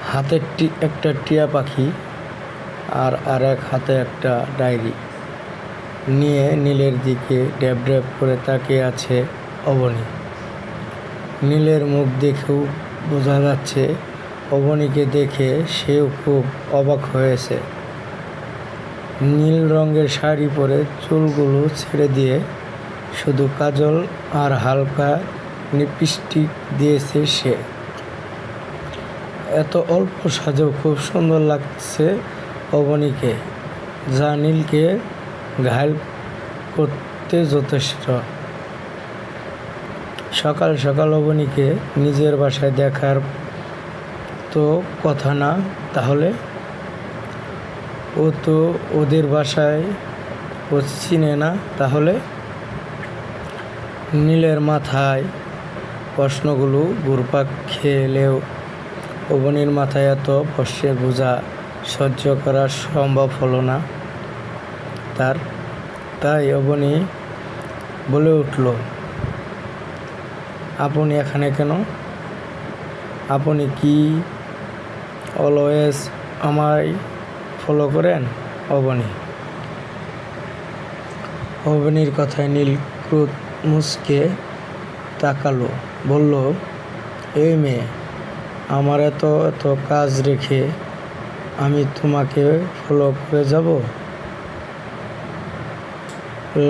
হাতে একটা টিয়া পাখি আর এক হাতে একটা ডায়েরি নিয়ে নীলের দিকে ড্যাব ড্যাব করে তাকিয়ে আছে অবনী। নীলের মুখ দেখেও বোঝা যাচ্ছে অবনীকে দেখে সেও খুব অবাক হয়েছে। নীল রঙের শাড়ি পরে চুলগুলো ছেড়ে দিয়ে শুধু কাজল আর হালকা লিপস্টিক দিয়েছে সে। এত অল্প সাজেও খুব সুন্দর লাগছে অবনীকে, যা নীলকে ঘায়েল করতে যথেষ্ট। সকাল সকাল অবনীকে নিজের বাসায় দেখার তো কথা না, তাহলে ও তো ওদের বাসায় ও চিনে না, তাহলে নীলের মাথায় প্রশ্নগুলো ঘুরপাক খেলেও অবনীর মাথায় এত প্রশ্নের বোঝা সহ্য করা সম্ভব হলো না তার। তাই অবনী বলে উঠল, আপনি এখানে কেন? আপনি কি অলওয়েজ আমায় ফলো করেন? অবনীর কথায় নীল ক্রোধ মুচকে তাকালো, বলল, এই মেয়ে, আমার এত কাজ রেখে আমি তোমাকে ফলো করে যাব?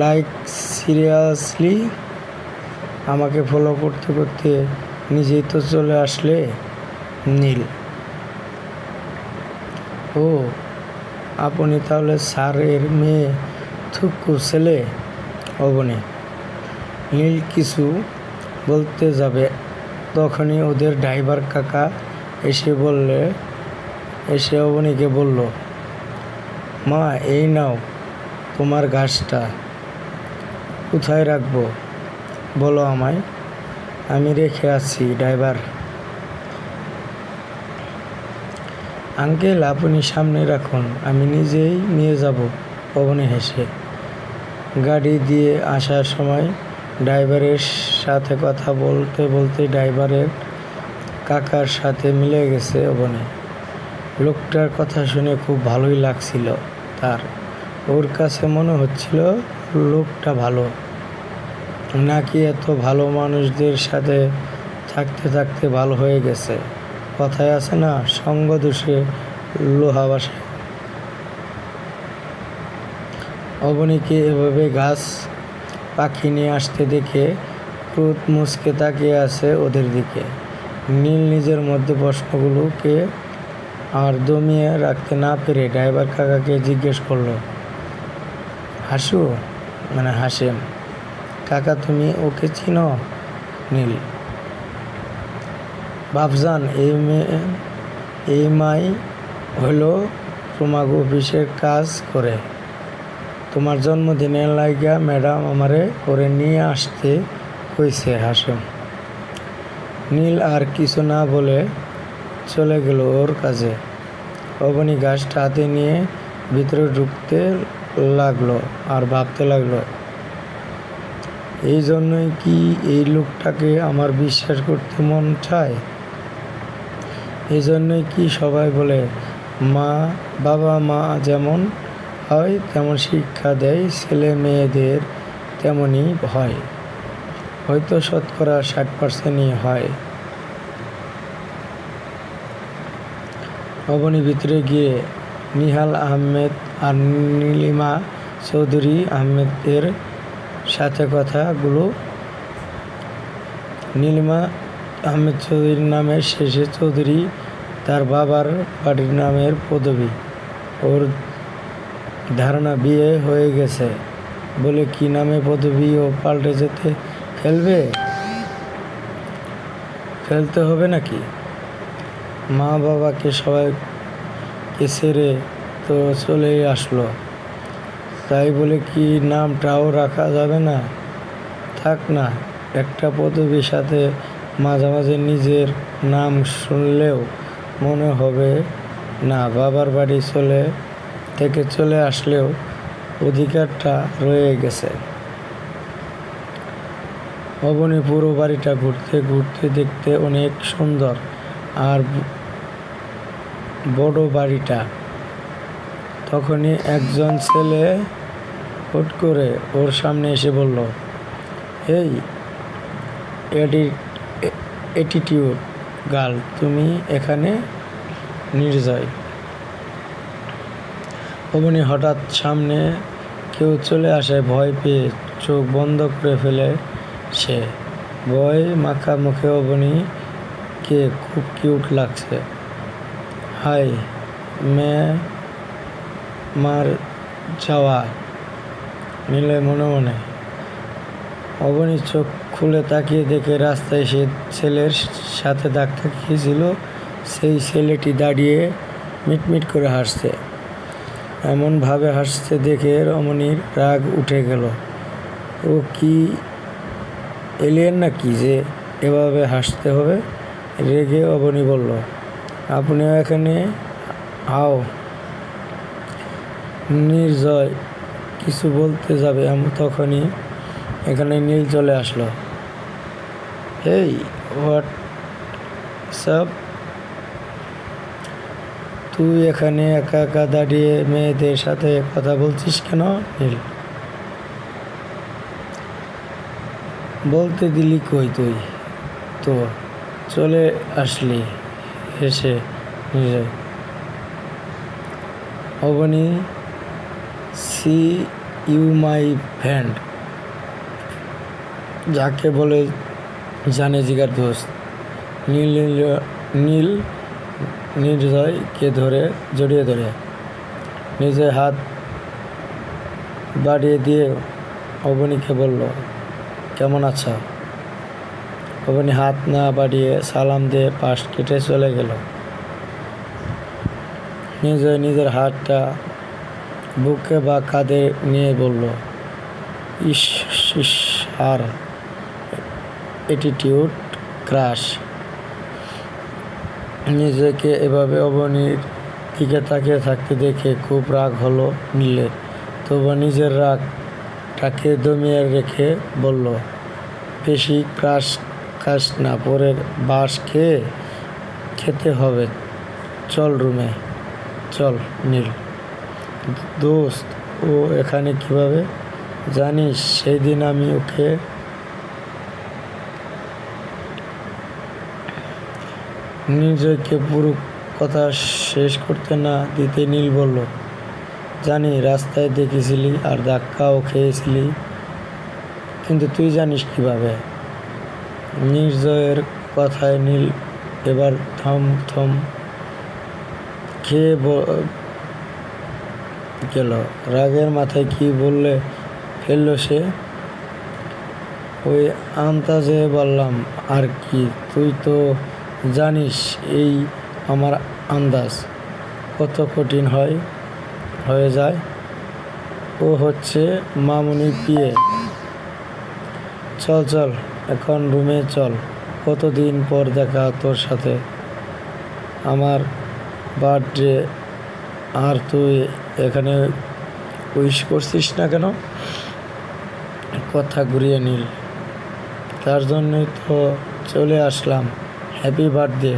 Like seriously? আমাকে ফলো করতে করতে নিজেই তো চলে আসলে। নীল, ও আপনি তাহলে স্যারের মেয়ে থুকু ছেলে? অবনী। নীল কিছু বলতে যাবে, তখনই ওদের ড্রাইভার কাকা এসে অবনীকে বলল, মা, এই নাও তোমার ঘাসটা। কোথায় রাখবো বলো আমায়, আমি রেখে আছি ড্রাইভার। আঙ্কেল, আপনি সামনে রাখুন, আমি নিজেই নিয়ে যাব। অবনী হেসে গাড়ি দিয়ে আসার সময় ড্রাইভারের সাথে কথা বলতে বলতে ড্রাইভারের কাকার সাথে মিলে গেছে অবনী। লোকটার কথা শুনে খুব ভালোই লাগছিল তার। ওর কাছে মনে হচ্ছিল লোকটা ভালো, নাকি এত ভালো মানুষদের সাথে থাকতে থাকতে ভালো হয়ে গেছে। কথায় আছে না, সঙ্গ দোষে লোহা বাসে। অবনীকে এভাবে ঘাস পাখি নিয়ে আসতে দেখে ক্রোধ মুচকে তাকিয়ে আছে ওদের দিকে। নীল নিজের মধ্যে প্রশ্নগুলোকে আর দমিয়ে রাখতে না পেরে ড্রাইভার কাকাকে জিজ্ঞেস করলো, হাসেম কাকা, তুমি ওকে চিনো? নীল, বাপজান, এই মাই হলো তোমার অফিসের কাজ করে। তোমার জন্মদিনের লাইগা ম্যাডাম আমারে করে নিয়ে আসতে কইছে। হাসেম। নীল আর কিছু না বলে চলে গেল ওর কাজে। অবনী ঘাসটা হাতে নিয়ে ভিতরে ঢুকতে লাগলো আর ভাবতে লাগলো, এই জন্যই কি এই লোকটাকে আমার বিশ্বাস করতে মন চায়? এই জন্যই কি সবাই বলে বাবা মা যেমন হয় তেমন শিক্ষা দেয় ছেলে মেয়েদের, তেমনই হয়? হয়তো শতকরা 60%ই হয়। অবনী ভিতরে গিয়ে নিহাল আহমেদ আর নীলিমা চৌধুরী আহমেদের সাথে কথাগুলো। নীলিমা আহমেদ চৌধুরীর নামের শেষে চৌধুরী তার বাবার বাড়ির নামের পদবী। ওর ধারণা বিয়ে হয়ে গেছে বলে কি নামে পদবী ও পাল্টে ফেলতে হবে নাকি? মা বাবাকে সবাইকে ছেড়ে তো চলেই আসলো, তাই বলে কি নামটাও রাখা যাবে না? থাক না, একটা পদবীর সাথে মাঝে মাঝে নিজের নাম শুনলেও মনে হবে না বাবার বাড়ি থেকে চলে আসলেও অধিকারটা রয়ে গেছে। অবনী পুরো বাড়িটা ঘুরতে ঘুরতে দেখতে অনেক সুন্দর আর বড় বাড়িটা। তখনই একজন ছেলে হুট করে ওর সামনে এসে বলল, এই অ্যাটিটিউড গার্ল, তুমি এখানে? নির্জয়। অবনী হঠাৎ সামনে কেউ চলে আসে, ভয় পেয়ে চোখ বন্ধ করে ফেলে সে। ভয় মাখা মুখে অবনীকে খুব কিউট লাগছে। হাই মে মার যাওয়া নিলে মনে মনে। অবনী চোখ খুলে তাকিয়ে দেখে রাস্তায় সে ছেলের সাথে ধাক্কা খেয়েছিল সেই ছেলেটি দাঁড়িয়ে মিটমিট করে হাসছে। এমনভাবে হাসছে দেখে রমণীর রাগ উঠে গেল। ও কি এলিয়েন নাকি যে এভাবে হাসতে হবে? রেগে অবনী বলল, আপনিও এখানে? আও। নির্জয় কিছু বলতে যাবে তখনই এখানে নীল চলে আসলো। হেই হোয়াটসঅ্যাপ, তুই এখানে একা একা দাঁড়িয়ে মেয়েদের সাথে কথা বলছিস কেন? নীল, বলতে দিলি কই? তুই তো চলে আসলি হেসে Nirjoy. Aboni, see you my friend, যাকে বলে জানে জিগার দোস্ত। নীল নির্জয়কে জড়িয়ে ধরে নিজের হাত বাড়িয়ে দিয়ে অবনীকে বলল, কেমন আছো? অবনী হাত না বাড়িয়ে সালাম দিয়ে পাশ কেটে চলে গেল। নির্জয় নিজের হাতটা বুকে বা কাঁধে নিয়ে বলল, ইস আর অ্যাটিটিউড ক্রাশ। নিজেকে এভাবে অবনীর দিকে তাকিয়ে থাকতে দেখে খুব রাগ হলো নীলের। তবু নিজের রাগটাকে দমিয়ে রেখে বলল, বেশি ক্রাশ খাস না, পরের বাস খেতে হবে। চল রুমে চল। নীল, দোস্ত ও এখানে কিভাবে? জানিস সেই দিন আমি ওকে নির্জয়কে পুরো কথা শেষ করতে না দিতে নীল বলল, জানি রাস্তায় দেখেছিলি আর ধাক্কাও খেয়েছিলি, কিন্তু তুই জানিস কিভাবে? নির্জয়ের কথায় নীল এবার থম খেয়ে গেল। রাগের মাথায় কি বললে ফেলল সে। ওই আন্দাজে বললাম আর কি, তুই তো জানিস এই আমার আন্দাজ কত কঠিন হয়ে যায়। ও হচ্ছে মামুনি পিয়ে। চল এখন রুমে চল। কতদিন পর দেখা তোর সাথে, আমার বার্থডে, আর তুই এখানে উইশ করছিস না কেন? কথা ঘুরিয়ে নীল, তার জন্যই তো চলে আসলাম। Happy birthday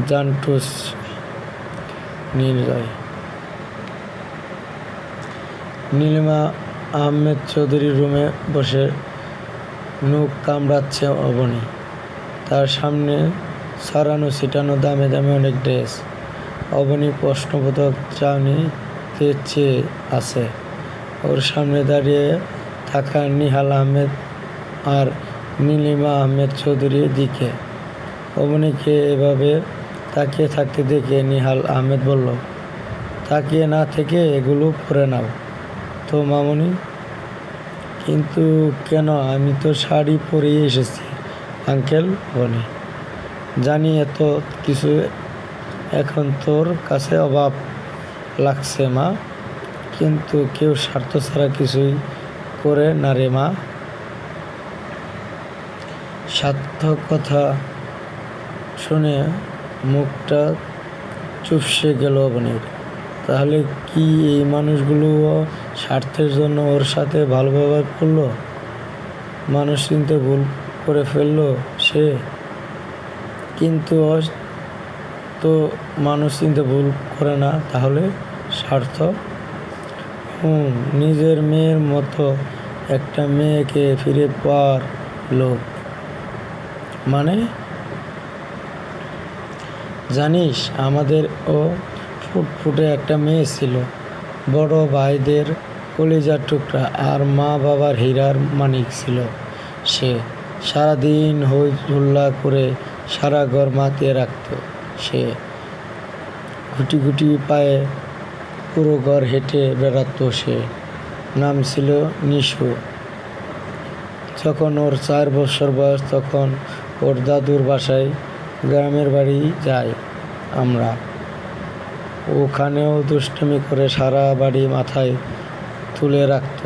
Jantus. নির্জয়। নীলিমা আহমেদ চৌধুরীর রুমে বসে মুখ কামড়াচ্ছে অবনী। তার সামনে ছড়ানো ছিটানো দামে অনেক ড্রেস। অবনী প্রশ্নবোধক চাউনিতে চেয়ে আছে ওর সামনে দাঁড়িয়ে থাকা নিহাল আহমেদ আর নীলিমা আহমেদ চৌধুরীর দিকে। অবনীকে এভাবে তাকিয়ে থাকতে দেখে নিহাল আহমেদ বলল, তাকিয়ে না থেকে এগুলো পরে নাও তো মামুনি। কিন্তু কেন? আমি তো শাড়ি পরেই এসেছি আঙ্কেল। অবনী, জানি এত কিছু এখন তোর কাছে অভাব লাগছে মা, কিন্তু কেউ স্বার্থ ছাড়া কিছুই করে না রে মা। সার্থক কথা শুনে মুখটা চুপসে গেল অবনীর। তাহলে কি এই মানুষগুলো স্বার্থের জন্য ওর সাথে ভালো ব্যবহার করলো? মানুষ চিনতে ভুল করে ফেললো সে। কিন্তু তো মানুষ চিনতে ভুল করে না, তাহলে স্বার্থ। নিজের মেয়ের মতো একটা মেয়েকে ফিরে পাওয়ার লোভ। মানে জানিস, আমাদেরও ফুটফুটে একটা মেয়ে ছিল, বড় ভাইদের কলিজার টুকরা আর মা বাবার হীরার মানিক ছিল সে। সারাদিন হই হুল্লা করে সারা ঘর মাতিয়ে রাখত সে। গুটি গুটি পায়ে পুরো ঘর হেঁটে বেড়াত সে। নাম ছিল নিশু। যখন ওর 4 বছর বয়স, তখন ওর দাদুর বাসায় গ্রামের বাড়ি যাই আমরা। ওখানেও দুষ্টুমি করে সারা বাড়ি মাথায় তুলে রাখত।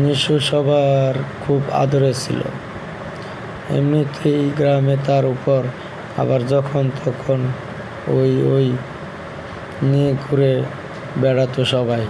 নিশু সবার খুব আদরে ছিল। এমনিতেই গ্রামে তার উপর আবার যখন তখন ওই নিয়ে ঘুরে বেড়াতো সবাই।